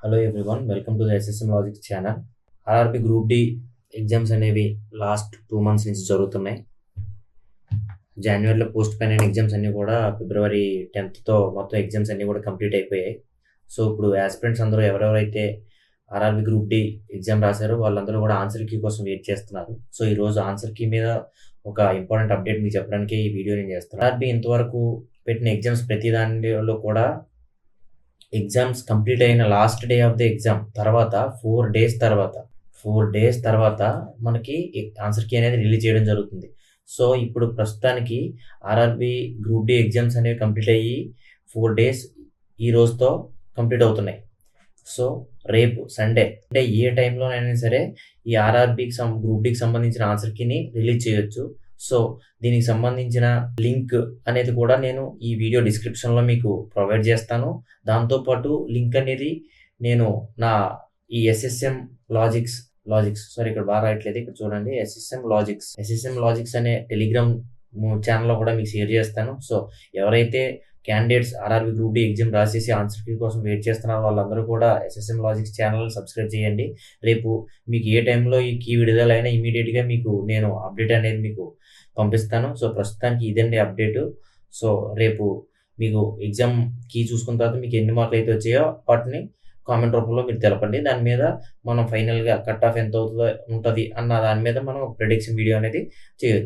Hello everyone, welcome to the SSM logics channel. RRB group D exams అనేవి last 2 months నుంచి జరుగుతున్నాయి. జనవరిలో post పోయిన ఎగ్జామ్స్ అన్నీ కూడా ఫిబ్రవరి 10th మొత్తం ఎగ్జామ్స్ అన్నీ కూడా కంప్లీట్ అయిపోయాయి. సో ఇప్పుడు యాస్పిరెంట్స్ అందరూ ఎవరెవరైతే ఆర్ఆర్బి గ్రూప్ డి ఎగ్జామ్ రాశారో వాళ్ళందరూ కూడా ఆన్సర్ కీ కోసం వెయిట్ చేస్తున్నారు. సో ఈరోజు ఆన్సర్ కీ మీద ఒక ఇంపార్టెంట్ అప్డేట్ మీకు చెప్పడానికి ఈ వీడియో నేను చేస్తాను. ఆర్ఆర్బి ఇంతవరకు పెట్టిన ఎగ్జామ్స్ ప్రతి దానిలో కూడా ఎగ్జామ్స్ కంప్లీట్ అయిన last day of the exam తర్వాత 4 days తర్వాత మనకి ఆన్సర్ కీ అనేది రిలీజ్ చేయడం జరుగుతుంది. సో ఇప్పుడు ప్రస్తుతానికి ఆర్ఆర్బి గ్రూప్ డి ఎగ్జామ్స్ అనేవి కంప్లీట్ అయ్యి 4 days ఈ రోజుతో కంప్లీట్ అవుతున్నాయి. సో రేపు సండే అంటే ఏ టైంలోనైనా సరే ఈ ఆర్ఆర్బికి గ్రూప్ డికి సంబంధించిన ఆన్సర్ కీని రిలీజ్ చేయొచ్చు. సో దీనికి సంబంధించిన లింక్ అనేది కూడా నేను ఈ వీడియో డిస్క్రిప్షన్లో మీకు ప్రొవైడ్ చేస్తాను. దాంతోపాటు లింక్ అనేది నేను నా ఈ ఎస్ఎస్ఎం లాజిక్స్ ఇక్కడ బాగా రాయట్లేదు, ఇక్కడ చూడండి, ఎస్ఎస్ఎం లాజిక్స్ అనే టెలిగ్రామ్ ఛానల్లో కూడా మీకు షేర్ చేస్తాను. సో ఎవరైతే candidates RRB group D exam రాసేసి ఆన్సర్ కీ కోసం వెయిట్ చేస్తున్నారు వాళ్ళందరూ కూడా ఎస్ఎస్ఎం లాజిక్స్ ఛానల్ సబ్స్క్రైబ్ చేయండి. రేపు మీకు ఏ టైంలో ఈ కీ విడుదలైనా ఇమీడియట్గా మీకు నేను అప్డేట్ అనేది మీకు పంపిస్తాను. సో ప్రస్తుతానికి ఇదండి అప్డేటు. సో రేపు మీకు ఎగ్జామ్ కీ చూసుకున్న తర్వాత మీకు ఎన్ని మార్కులు అయితే వచ్చాయో వాటిని కామెంట్ రూపంలో మీరు తెలపండి. దాని మీద మనం ఫైనల్గా కట్ ఆఫ్ ఎంత అవుతుందో ఉంటుంది అన్న దాని మీద మనం ప్రెడిక్షన్ వీడియో అనేది చేయొచ్చు.